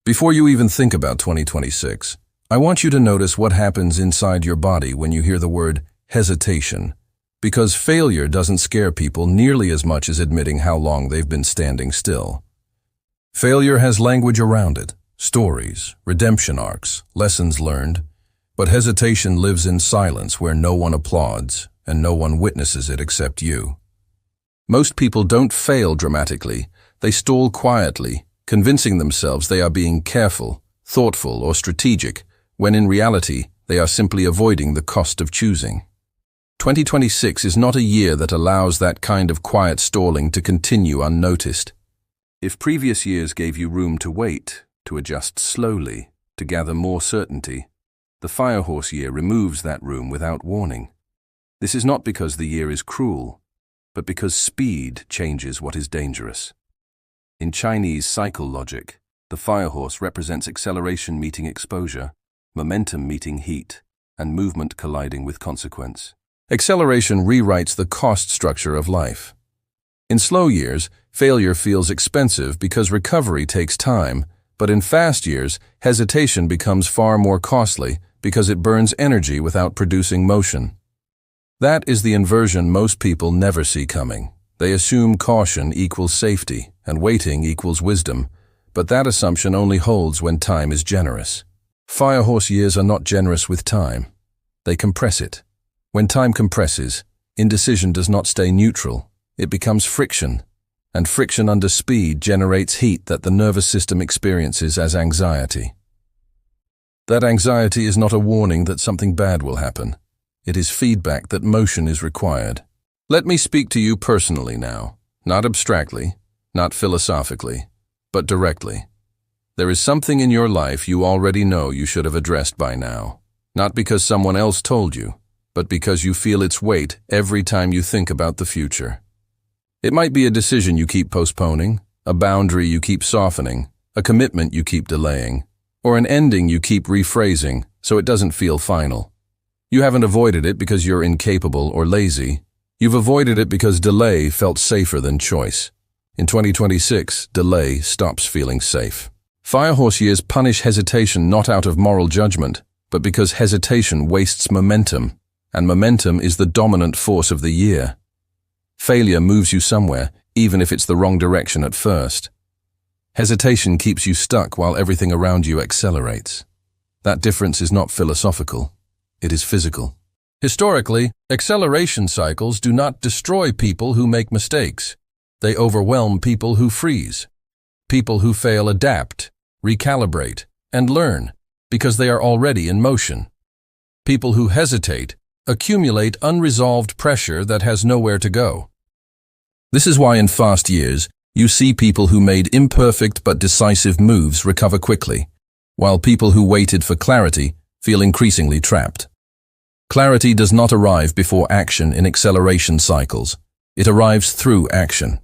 Before you even think about 2026, I want you to notice what happens inside your body when you hear the word hesitation, because failure doesn't scare people nearly as much as admitting how long they've been standing still. Failure has language around it, stories, redemption arcs, lessons learned, but hesitation lives in silence where no one applauds and no one witnesses it except you. Most people don't fail dramatically, they stall quietly, convincing themselves they are being careful, thoughtful, or strategic, when in reality they are simply avoiding the cost of choosing. 2026 is not a year that allows that kind of quiet stalling to continue unnoticed. If previous years gave you room to wait, to adjust slowly, to gather more certainty, the Firehorse year removes that room without warning. This is not because the year is cruel, but because speed changes what is dangerous. In Chinese cycle logic, the Firehorse represents acceleration meeting exposure, momentum meeting heat, and movement colliding with consequence. Acceleration rewrites the cost structure of life. In slow years, failure feels expensive because recovery takes time, but in fast years, hesitation becomes far more costly because it burns energy without producing motion. That is the inversion most people never see coming. They assume caution equals safety and waiting equals wisdom, but that assumption only holds when time is generous. Firehorse years are not generous with time. They compress it. When time compresses, indecision does not stay neutral. It becomes friction, and friction under speed generates heat that the nervous system experiences as anxiety. That anxiety is not a warning that something bad will happen. It is feedback that motion is required. Let me speak to you personally now, not abstractly, not philosophically, but directly. There is something in your life you already know you should have addressed by now, not because someone else told you, but because you feel its weight every time you think about the future. It might be a decision you keep postponing, a boundary you keep softening, a commitment you keep delaying, or an ending you keep rephrasing so it doesn't feel final. You haven't avoided it because you're incapable or lazy. You've avoided it because delay felt safer than choice. In 2026, delay stops feeling safe. Firehorse years punish hesitation not out of moral judgment, but because hesitation wastes momentum, and momentum is the dominant force of the year. Failure moves you somewhere, even if it's the wrong direction at first. Hesitation keeps you stuck while everything around you accelerates. That difference is not philosophical, it is physical. Historically, acceleration cycles do not destroy people who make mistakes. They overwhelm people who freeze. People who fail adapt, recalibrate, and learn because they are already in motion. People who hesitate accumulate unresolved pressure that has nowhere to go. This is why in fast years, you see people who made imperfect but decisive moves recover quickly, while people who waited for clarity feel increasingly trapped. Clarity does not arrive before action in acceleration cycles. It arrives through action.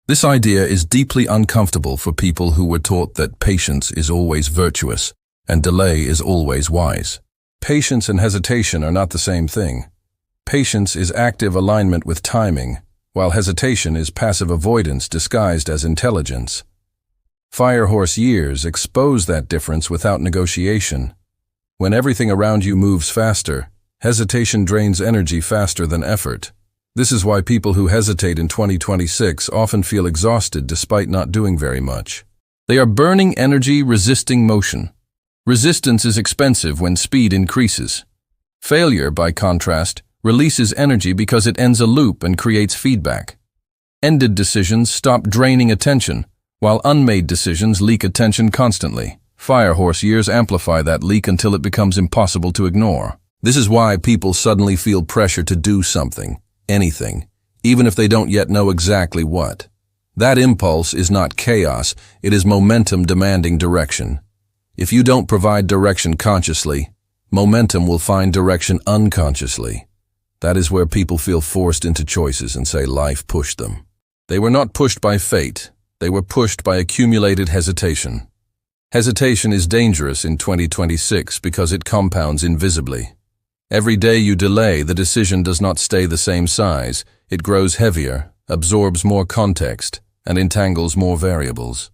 This idea is deeply uncomfortable for people who were taught that patience is always virtuous and delay is always wise. Patience and hesitation are not the same thing. Patience is active alignment with timing, while hesitation is passive avoidance disguised as intelligence. Firehorse years expose that difference without negotiation. When everything around you moves faster, hesitation drains energy faster than effort. This is why people who hesitate in 2026 often feel exhausted despite not doing very much. They are burning energy resisting motion. Resistance is expensive when speed increases. Failure, by contrast, releases energy because it ends a loop and creates feedback. Ended decisions stop draining attention, while unmade decisions leak attention constantly. Firehorse years amplify that leak until it becomes impossible to ignore. This is why people suddenly feel pressure to do something, anything, even if they don't yet know exactly what. That impulse is not chaos, it is momentum demanding direction. If you don't provide direction consciously, momentum will find direction unconsciously. That is where people feel forced into choices and say life pushed them. They were not pushed by fate, they were pushed by accumulated hesitation. Hesitation is dangerous in 2026 because it compounds invisibly. Every day you delay, the decision does not stay the same size. It grows heavier, absorbs more context, and entangles more variables.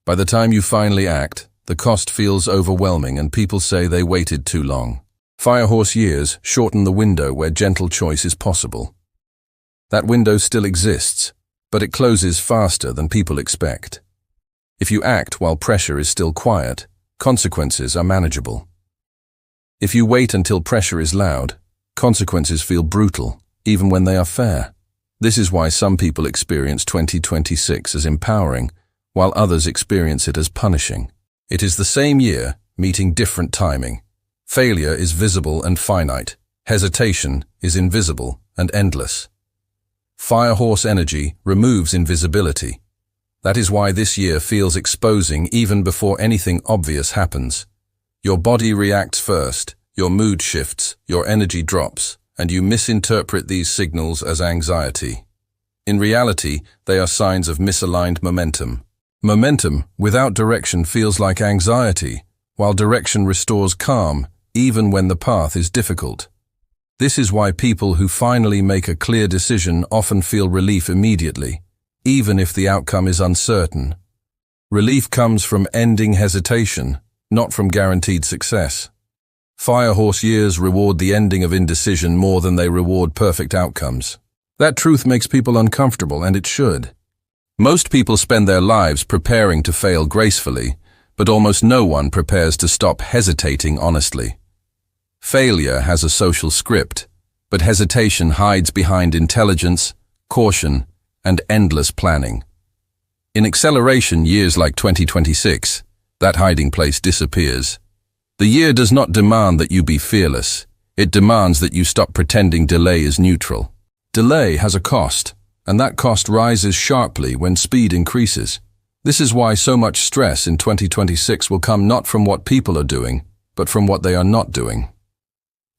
By the time you finally act, the cost feels overwhelming and people say they waited too long. Firehorse years shorten the window where gentle choice is possible. That window still exists, but it closes faster than people expect. If you act while pressure is still quiet, consequences are manageable. If you wait until pressure is loud, consequences feel brutal, even when they are fair. This is why some people experience 2026 as empowering, while others experience it as punishing. It is the same year, meeting different timing. Failure is visible and finite. Hesitation is invisible and endless. Firehorse energy removes invisibility. That is why this year feels exposing even before anything obvious happens. Your body reacts first, your mood shifts, your energy drops, and you misinterpret these signals as anxiety. In reality, they are signs of misaligned momentum. Momentum without direction feels like anxiety, while direction restores calm even when the path is difficult. This is why people who finally make a clear decision often feel relief immediately, even if the outcome is uncertain. Relief comes from ending hesitation, not from guaranteed success. Firehorse years reward the ending of indecision more than they reward perfect outcomes. That truth makes people uncomfortable, and it should. Most people spend their lives preparing to fail gracefully, but almost no one prepares to stop hesitating honestly. Failure has a social script, but hesitation hides behind intelligence, caution, and endless planning. In acceleration years like 2026, that hiding place disappears. The year does not demand that you be fearless. It demands that you stop pretending delay is neutral. Delay has a cost, and that cost rises sharply when speed increases. This is why so much stress in 2026 will come not from what people are doing, but from what they are not doing.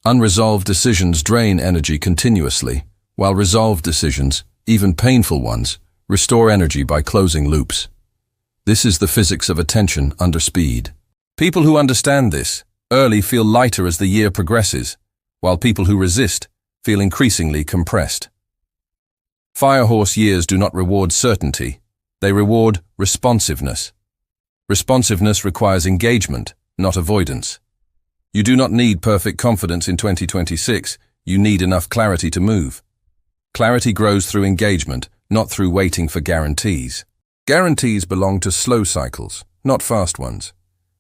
Unresolved decisions drain energy continuously, while resolved decisions, even painful ones, restore energy by closing loops. This is the physics of attention under speed. People who understand this early feel lighter as the year progresses, while people who resist feel increasingly compressed. Firehorse years do not reward certainty, they reward responsiveness. Responsiveness requires engagement, not avoidance. You do not need perfect confidence in 2026, you need enough clarity to move. Clarity grows through engagement, not through waiting for guarantees. Guarantees belong to slow cycles, not fast ones.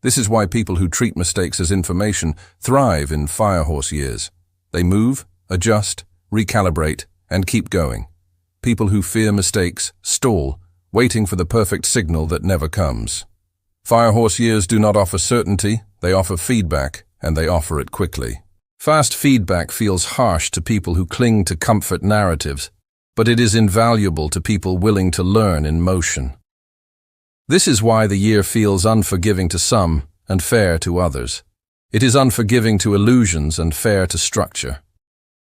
This is why people who treat mistakes as information thrive in firehorse years. They move, adjust, recalibrate, and keep going. People who fear mistakes stall, waiting for the perfect signal that never comes. Firehorse years do not offer certainty, they offer feedback, and they offer it quickly. Fast feedback feels harsh to people who cling to comfort narratives, but it is invaluable to people willing to learn in motion. This is why the year feels unforgiving to some and fair to others. It is unforgiving to illusions and fair to structure.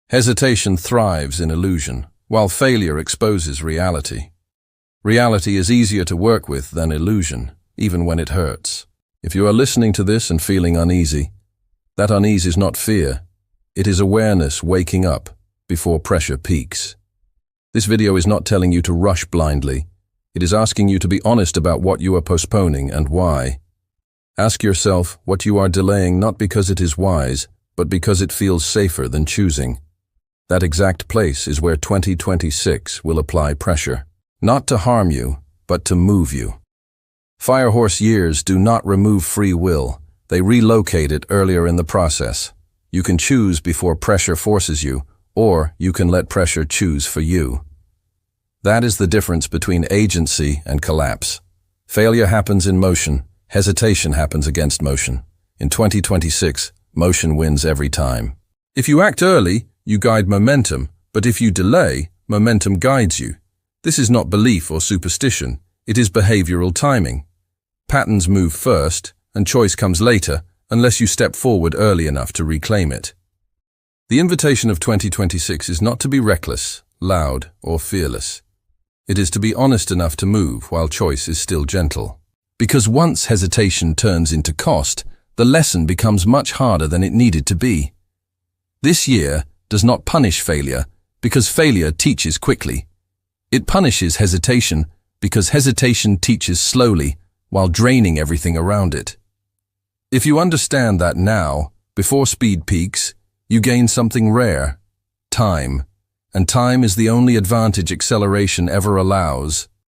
Hesitation thrives in illusion, while failure exposes reality. Reality is easier to work with than illusion, even when it hurts. If you are listening to this and feeling uneasy, that unease is not fear. It is awareness waking up before pressure peaks. This video is not telling you to rush blindly. It is asking you to be honest about what you are postponing and why. Ask yourself what you are delaying not because it is wise, but because it feels safer than choosing. That exact place is where 2026 will apply pressure. Not to harm you, but to move you. Firehorse years do not remove free will. They relocate it earlier in the process. You can choose before pressure forces you, or you can let pressure choose for you. That is the difference between agency and collapse. Failure happens in motion, hesitation happens against motion. In 2026, motion wins every time. If you act early, you guide momentum, but if you delay, momentum guides you. This is not belief or superstition, it is behavioral timing. Patterns move first, and choice comes later, unless you step forward early enough to reclaim it. The invitation of 2026 is not to be reckless, loud, or fearless. It is to be honest enough to move while choice is still gentle. Because once hesitation turns into cost, the lesson becomes much harder than it needed to be. This year does not punish failure, because failure teaches quickly. It punishes hesitation, because hesitation teaches slowly, while draining everything around it. If you understand that now, before speed peaks, you gain something rare: time. And time is the only advantage acceleration ever allows.